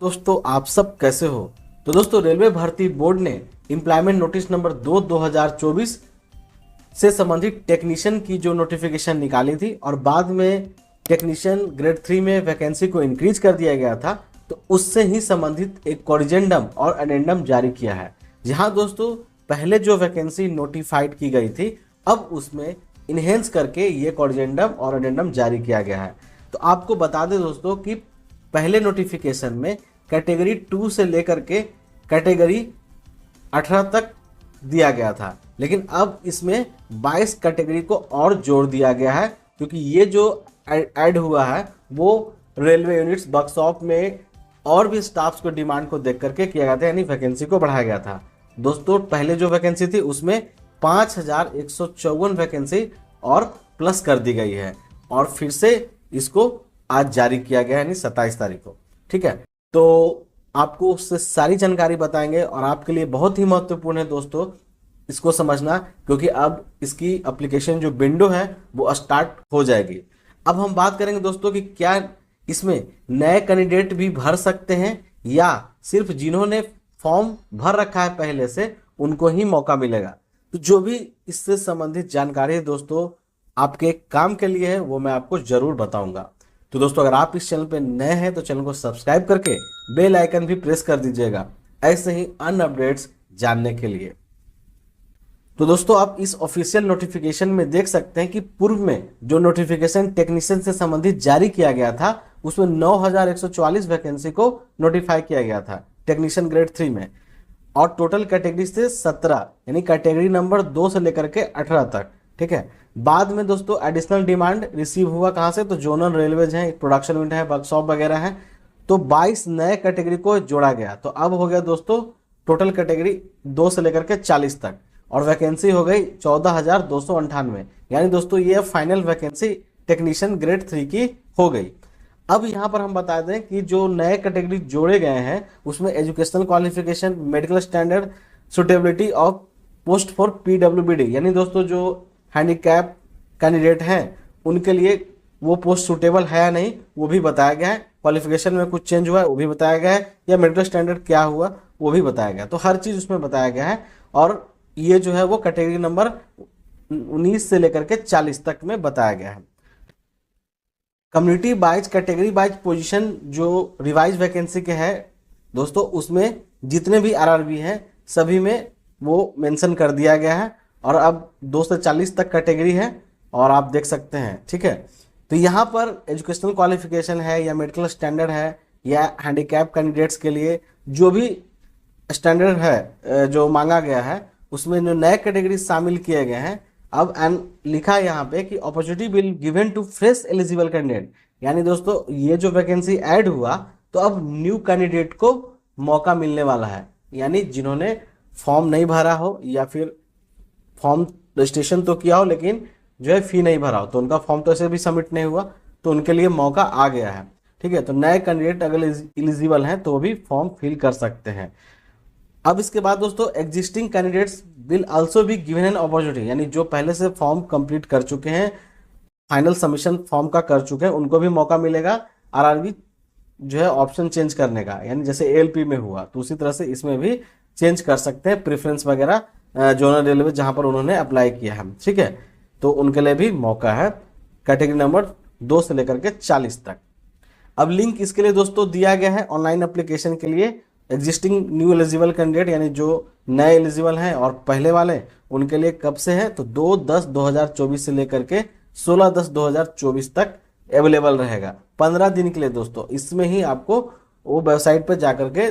दोस्तों आप सब कैसे हो। तो दोस्तों रेलवे भर्ती बोर्ड ने एम्प्लॉयमेंट नोटिस नंबर 2/2024 से संबंधित टेक्नीशियन की जो नोटिफिकेशन निकाली थी और बाद में टेक्नीशियन ग्रेड 3 में वैकेंसी को इंक्रीज कर दिया गया था, तो उससे ही संबंधित एक कॉरिजेंडम और अडेंडम जारी किया है। जहां दोस्तों पहले जो वैकेंसी नोटिफाइड की गई थी, अब उसमें इनहेंस करके ये कॉरिजेंडम और अडेंडम जारी किया गया है। तो आपको बता दें दोस्तों कि पहले नोटिफिकेशन में कैटेगरी 2 से लेकर के कैटेगरी 18 तक दिया गया था, लेकिन अब इसमें 22 कैटेगरी को और जोड़ दिया गया है, क्योंकि ये जो ऐड हुआ है वो रेलवे यूनिट्स वर्कशॉप में और भी स्टाफ्स को डिमांड को देख करके किया गया था, यानी वैकेंसी को बढ़ाया गया था। दोस्तों पहले जो वैकेंसी थी उसमें 5154 वैकेंसी और प्लस कर दी गई है और फिर से इसको आज जारी किया गया है, यानी 27 तारीख को। ठीक है, तो आपको उससे सारी जानकारी बताएंगे और आपके लिए बहुत ही महत्वपूर्ण है दोस्तों इसको समझना, क्योंकि अब इसकी एप्लीकेशन जो विंडो है वो स्टार्ट हो जाएगी। अब हम बात करेंगे दोस्तों कि क्या इसमें नए कैंडिडेट भी भर सकते हैं या सिर्फ जिन्होंने फॉर्म भर रखा है पहले से उनको ही मौका मिलेगा। तो जो भी इससे संबंधित जानकारी है दोस्तों आपके काम के लिए है, वो मैं आपको जरूर बताऊंगा। तो दोस्तों अगर आप इस चैनल पे नए हैं तो चैनल को सब्सक्राइब करके बेल आइकन भी प्रेस कर दीजिएगा, ऐसे ही अन्य अपडेट्स जानने के लिए। तो दोस्तों आप इस ऑफिशियल नोटिफिकेशन में देख सकते हैं कि पूर्व में जो नोटिफिकेशन टेक्नीशियन से संबंधित जारी किया गया था उसमें 9144 वैकेंसी को नोटिफाई किया गया था टेक्नीशियन ग्रेड 3 में, और टोटल कैटेगरी से 17, यानी कैटेगरी नंबर 2 से लेकर के 18 तक। ठीक है, बाद में दोस्तों एडिशनल डिमांड रिसीव हुआ कहां से, तो जोनल रेलवेज हैं, प्रोडक्शन यूनिट है, वर्कशॉप वगैरह है, तो 22 नए कैटेगरी को जोड़ा गया। तो अब हो गया दोस्तों टोटल कैटेगरी 2 से लेकर के 40 तक और वैकेंसी हो गई 14,298, यानी दोस्तों ये फाइनल वैकेंसी टेक्नीशियन ग्रेड 3 की हो गई। अब यहाँ पर हम बता दें कि जो नए कैटेगरी जोड़े गए हैं उसमें educational qualification, medical standard, suitability of post for PWBD, यानी दोस्तों जो हैंडीकैप कैंडिडेट हैं उनके लिए वो पोस्ट सुटेबल है या नहीं वो भी बताया गया है, क्वालिफिकेशन में कुछ चेंज हुआ है वो भी बताया गया है, या मेडिकल स्टैंडर्ड क्या हुआ वो भी बताया गया है। तो हर चीज उसमें बताया गया है और ये जो है वो कैटेगरी नंबर 19 से लेकर के 40 तक में बताया गया है। Community wise category wise position जो रिवाइज वैकेंसी के है दोस्तों उसमें जितने भी आरआरबी हैं सभी में वो मेंशन कर दिया गया है और अब 2 से 40 तक कैटेगरी है और आप देख सकते हैं। ठीक है, तो यहाँ पर एजुकेशनल क्वालिफिकेशन है या मेडिकल स्टैंडर्ड है या हैंडीकैप कैंडिडेट्स के लिए जो भी स्टैंडर्ड है जो मांगा गया है उसमें जो नए कैटेगरी शामिल किए गए हैं। अब लिखा है यहाँ पे कि opportunity will given to fresh eligible candidate, यानी दोस्तों ये जो वैकेंसी ऐड हुआ तो अब न्यू कैंडिडेट को मौका मिलने वाला है, यानी जिन्होंने फॉर्म नहीं भरा हो या फिर फॉर्म रजिस्ट्रेशन तो किया हो लेकिन जो है फी नहीं भरा हो, तो उनका फॉर्म तो ऐसे भी सबमिट नहीं हुआ तो उनके लिए मौका आ गया है। ठीक है, तो नए कैंडिडेट अगर एलिजिबल हैं तो भी फॉर्म फिल कर सकते हैं। अब इसके बाद दोस्तों existing candidates will also be given an opportunity, यानी जो पहले से फॉर्म कंप्लीट कर चुके हैं, फाइनल सबमिशन फॉर्म का कर चुके हैं, उनको भी मौका मिलेगा आरआरबी जो है ऑप्शन चेंज करने का, यानी जैसे एएलपी में हुआ तो उसी तरह से इसमें भी चेंज कर सकते हैं प्रेफरेंस वगैरह जोनल रेलवे जहां पर उन्होंने अप्लाई किया है। ठीक है, तो उनके लिए भी मौका है कैटेगरी नंबर 2 से लेकर के 40 तक। अब लिंक इसके लिए दोस्तों दिया गया है ऑनलाइन एप्लीकेशन के लिए। एग्जिस्टिंग न्यू एलिजिबल कैंडिडेट यानी जो नए एलिजिबल हैं और पहले वाले उनके लिए कब से है तो 2/10/2024 से लेकर के 16/10/2024 तक अवेलेबल रहेगा, 15 दिन के लिए दोस्तों। इसमें ही आपको वो वेबसाइट पर जाकर के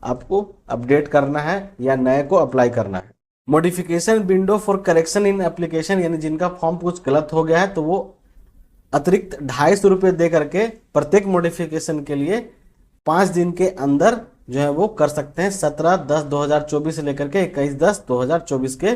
आपको अपडेट करना है या नए को अप्लाई करना है। Modification window for correction in application, यानी जिनका फॉर्म कुछ गलत हो गया है तो वो अतिरिक्त 250 रुपये दे करके प्रत्येक मॉडिफिकेशन के लिए 5 दिन के अंदर जो है वो कर सकते हैं, 17/10/2024 से लेकर के 21/10/2024 के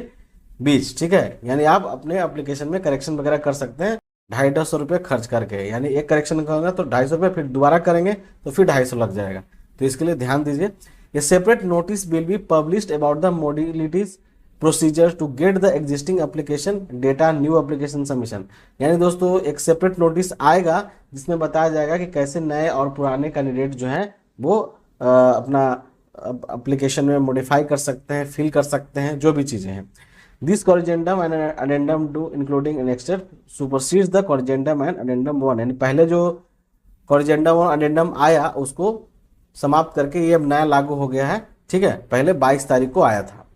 बीच। ठीक है, यानी आप अपने एप्लीकेशन में करेक्शन वगैरह कर सकते हैं 250 रुपये खर्च करके, यानी एक करेक्शन करेंगे तो 250 रुपये, फिर दोबारा करेंगे तो फिर 250 लग जाएगा, तो इसके लिए ध्यान दीजिए। ये separate notice will be published about the modalities procedure to get the existing application data new application submission, यानी दोस्तों एक सेपरेट नोटिस आएगा जिसमें बताया जाएगा कि कैसे नए और पुराने कैंडिडेट जो हैं वो अपना एप्लीकेशन में मॉडिफाई कर सकते हैं, फिल कर सकते हैं, जो भी चीज़ें हैं। This corrigendum and addendum two including annexure supersedes the corrigendum and addendum 1, यानी पहले जो कॉरिजेंडम और अडेंडम आया उसको समाप्त करके ये अब नया लागू हो गया है। ठीक है, पहले 22 तारीख को आया था।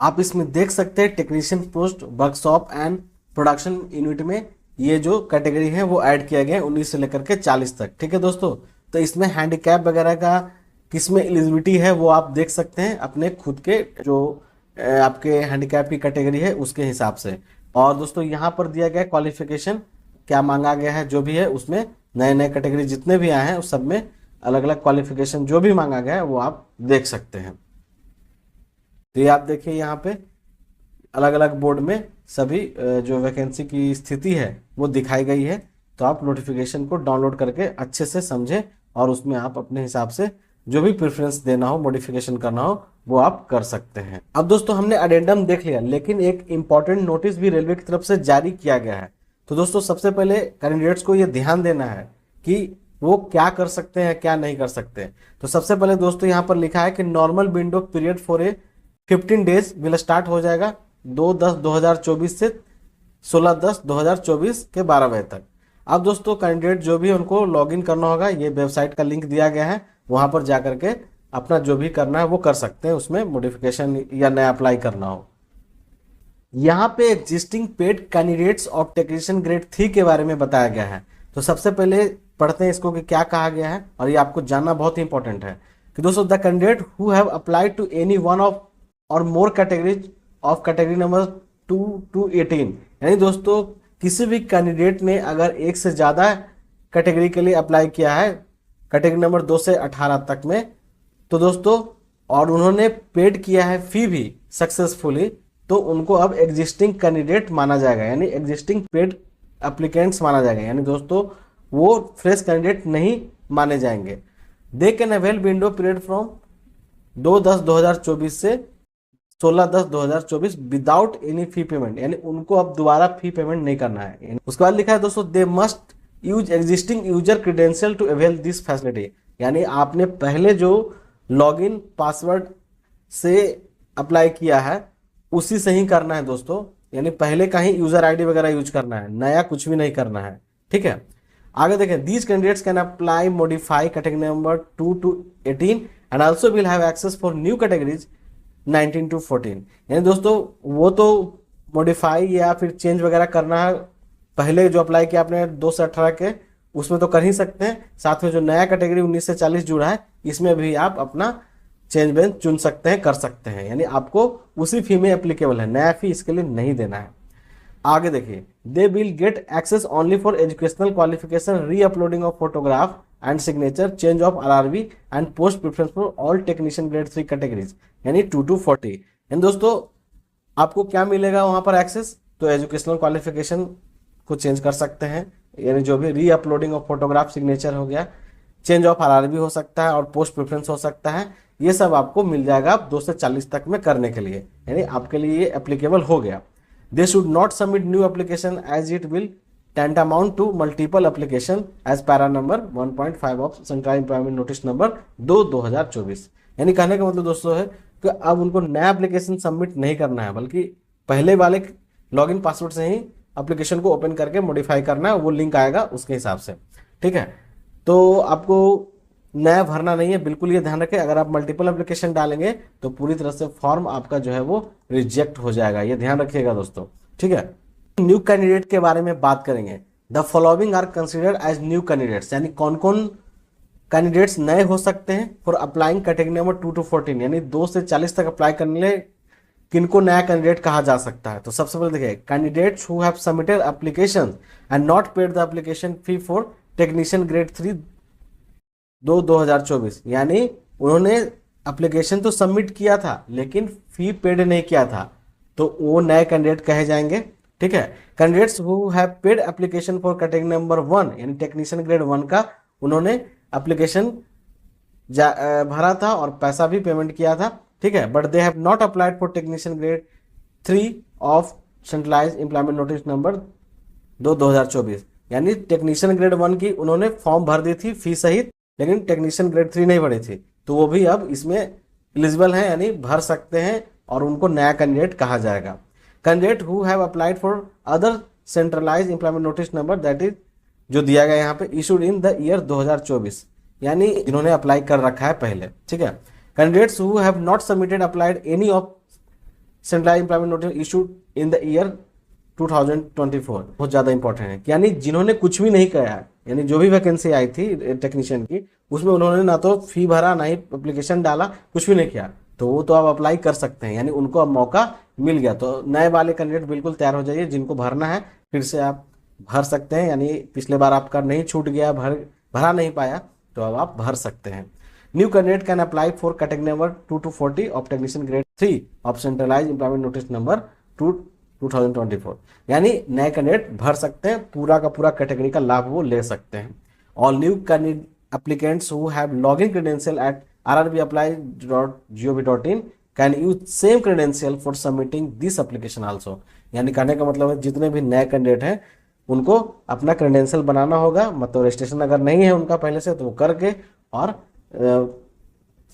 आप इसमें देख सकते हैं technician post workshop and production unit में ये जो कैटेगरी है वो ऐड किया गया है 19 से लेकर के 40 तक। ठीक है दोस्तों, तो इसमें हैंडीकैप वगैरह का किसमें एलिजिबिलिटी है वो आप देख सकते हैं अपने खुद के जो आपके हैंडीकैप की कैटेगरी है उसके हिसाब से। और दोस्तों यहाँ पर दिया गया क्वालिफिकेशन क्या मांगा गया है, जो भी है उसमें नए नए कैटेगरी जितने भी आए हैं उस सब में अलग अलग क्वालिफिकेशन जो भी मांगा गया है वो आप देख सकते हैं। तो ये आप देखिए यहाँ पे अलग अलग बोर्ड में सभी जो वैकेंसी की स्थिति है वो दिखाई गई है। तो आप नोटिफिकेशन को डाउनलोड करके अच्छे से समझें और उसमें आप अपने हिसाब से जो भी प्रेफरेंस देना हो, मॉडिफिकेशन करना हो, वो आप कर सकते हैं। अब दोस्तों हमने अडेंडम देख लिया, लेकिन एक इंपॉर्टेंट नोटिस भी रेलवे की तरफ से जारी किया गया है। तो दोस्तों सबसे पहले कैंडिडेट्स को ये ध्यान देना है कि वो क्या कर सकते हैं क्या नहीं कर सकते। तो सबसे पहले दोस्तों यहाँ पर लिखा है कि normal window period for a 15 days will start हो जाएगा 2/10/2024 से 16/10/2024 के 12 बजे तक। अब दोस्तों कैंडिडेट जो भी उनको लॉगिन करना होगा, ये वेबसाइट का लिंक दिया गया है, वहां पर जाकर के अपना जो भी करना है वो कर सकते हैं, उसमें मॉडिफिकेशन या नया अप्लाई करना हो। यहाँ पे existing paid candidates of technician grade 3 के बारे में बताया गया है। तो सबसे पहले पढ़ते हैं इसको कि क्या कहा गया है, और ये आपको जानना बहुत ही इंपॉर्टेंट है कि दोस्तों the candidate who have applied to any one of or more categories of category number 2 to 18, यानी दोस्तों किसी भी कैंडिडेट ने अगर एक से ज़्यादा कैटेगरी के लिए अप्लाई किया है कैटेगरी नंबर 2 से 18 तक में, तो दोस्तों और उन्होंने पेड किया है फी भी सक्सेसफुली, तो उनको अब एग्जिस्टिंग कैंडिडेट माना जाएगा, यानी एग्जिस्टिंग पेड एप्लीकेंट्स माना जाएगा, यानी दोस्तों वो फ्रेश कैंडिडेट नहीं माने जाएंगे। They can avail window period from 2/10/2024 से 16/10/2024 विदाउट एनी फी पेमेंट, यानी उनको अब दोबारा फी पेमेंट नहीं करना है। उसके बाद लिखा है दोस्तों they must use existing user credential to avail this facility, यानी आपने पहले जो लॉगिन पासवर्ड से अप्लाई किया है उसी से ही करना है दोस्तों, यानी पहले का ही यूजर आईडी वगैरह यूज करना है, नया कुछ भी नहीं करना है। ठीक है, आगे देखें these candidates can apply modify category number 2 to 18 and also will have access for new categories 19 to 14, यानी दोस्तों वो तो मॉडिफाई या फिर चेंज वगैरह करना है, पहले जो अप्लाई किया आपने 2 से 18 के उसमें तो कर ही सकते हैं, साथ में जो नया कैटेगरी 19 से 40 जुड़ा है इसमें भी आप अपना चेंज बेंच चुन सकते हैं, कर सकते हैं, यानी आपको उसी फी में एप्लीकेबल है, नया फी इसके लिए नहीं देना है। आगे देखिए they will get access only for educational qualification, re uploading of photograph and signature, change of RRB and post preference for all technician grade 3 categories, यानी 2 to 40। यानी दोस्तों आपको क्या मिलेगा वहां पर एक्सेस, तो एजुकेशनल क्वालिफिकेशन को चेंज कर सकते हैं, यानी जो भी री अपलोडिंग ऑफ फोटोग्राफ सिग्नेचर हो गया, चेंज ऑफ आरआरबी हो सकता है और पोस्ट प्रेफरेंस हो सकता है, ये सब आपको मिल जाएगा 2 से 40 तक में करने के लिए, यानी आपके लिए ये एप्लीकेबल हो गया। They should not submit new application as it will tantamount to multiple application as para number 1.5 of central employment notice number 2/2024, यानी कहने का मतलब दोस्तों है कि अब उनको नया एप्लीकेशन सबमिट नहीं करना है, बल्कि पहले वाले लॉगिन पासवर्ड से ही एप्लीकेशन को ओपन करके मॉडिफाई करना है, वो लिंक आएगा उसके हिसाब से। ठीक है, तो आपको नया भरना नहीं है, बिल्कुल ये ध्यान रखें, अगर आप मल्टीपल एप्लीकेशन डालेंगे तो पूरी तरह से फॉर्म आपका जो है वो रिजेक्ट हो जाएगा, ये ध्यान रखिएगा दोस्तों। ठीक है, न्यू कैंडिडेट के बारे में बात करेंगे। The following are considered as new candidates, यानी कौन कौन कैंडिडेट्स नए हो सकते हैं for applying category number 2 to 14, यानी 2 से 40 तक अप्लाई करने लिए किनको नया कैंडिडेट कहा जा सकता है। तो सबसे पहले देखिए candidates who have submitted application and not paid the application fee for technician grade 3 2024, यानी उन्होंने एप्लीकेशन तो सबमिट किया था लेकिन फी पेड नहीं किया था, तो वो नए कैंडिडेट कहे जाएंगे। ठीक है, candidates who have paid application for category number 1, यानी टेक्नीशियन ग्रेड 1 का उन्होंने एप्लीकेशन भरा था और पैसा भी पेमेंट किया था। ठीक है, but they have not applied for technician grade 3 of centralize employment notice number 2/2024, यानी टेक्नीशियन ग्रेड 1 की उन्होंने फॉर्म भर दी थी फी सहित, लेकिन टेक्नीशियन ग्रेड 3 नहीं भरी थी, तो वो भी अब इसमें एलिजिबल हैं, यानी भर सकते हैं और उनको नया कैंडिडेट कहा जाएगा। Candidate who have applied for other centralize employment notice number that is जो दिया गया यहाँ पे इशूड इन द ईयर 2024, यानी जिन्होंने अप्लाई कर रखा है पहले, ठीक है। Candidates who have not submitted applied any of centralize employment notice issued in the year 2024, बहुत ज़्यादा इंपॉर्टेंट है, यानी जिन्होंने कुछ भी नहीं किया है, यानी जो भी वैकेंसी आई थी टेक्नीशियन की उसमें उन्होंने ना तो फी भरा ना ही एप्लीकेशन डाला, कुछ भी नहीं किया, तो वो तो आप अप्लाई कर सकते हैं, यानी उनको अब मौका मिल गया। तो नए वाले कैंडिडेट बिल्कुल तैयार हो जाइए, जिनको भरना है फिर से आप भर सकते हैं, यानी पिछले बार आपका नहीं छूट गया, भरा नहीं पाया, तो अब आप भर सकते हैं। New candidate can apply for category number 2 to 40 of technician grade 3 of centralize employment notice number 2024, यानी नए कैंडिडेट भर सकते हैं, पूरा का पूरा कैटेगरी का लाभ वो ले सकते हैं। All new candidate applicants who have login credential at rrbapply.gov.in can use same credential for submitting this application also, यानी कहने का मतलब है जितने भी नए कैंडिडेट हैं उनको अपना क्रेडेंशियल बनाना होगा, मतलब रजिस्ट्रेशन अगर नहीं है उनका पहले से तो वो करके और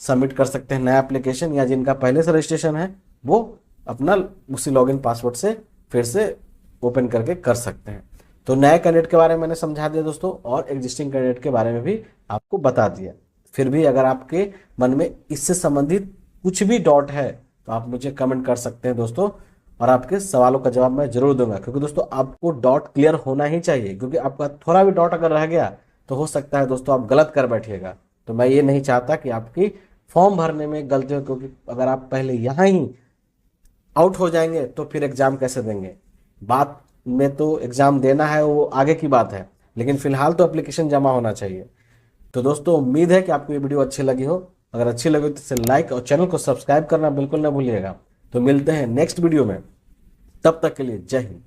सबमिट कर सकते हैं नया एप्लीकेशन, या जिनका पहले से रजिस्ट्रेशन है वो अपना उसी लॉगिन पासवर्ड से फिर से ओपन करके कर सकते हैं। तो नए कैंडिडेट के बारे में मैंने समझा दिया दोस्तों, और एग्जिस्टिंग कैंडिडेट के बारे में भी आपको बता दिया। फिर भी अगर आपके मन में इससे संबंधित कुछ भी डाउट है तो आप मुझे कमेंट कर सकते हैं दोस्तों, और आपके सवालों का जवाब मैं जरूर दूंगा, क्योंकि दोस्तों आपको डाउट क्लियर होना ही चाहिए, क्योंकि आपका थोड़ा भी डाउट अगर रह गया तो हो सकता है दोस्तों आप गलत कर बैठिएगा। तो मैं ये नहीं चाहता कि आपकी फॉर्म भरने में गलती हो, क्योंकि अगर आप पहले यहाँ ही आउट हो जाएंगे तो फिर एग्जाम कैसे देंगे। बात में तो एग्जाम देना है वो आगे की बात है, लेकिन फिलहाल तो एप्लीकेशन जमा होना चाहिए। तो दोस्तों उम्मीद है कि आपको ये वीडियो अच्छी लगी हो, अगर अच्छी लगी तो इसे लाइक और चैनल को सब्सक्राइब करना बिल्कुल ना भूलिएगा। तो मिलते हैं नेक्स्ट वीडियो में, तब तक के लिए जय हिंद।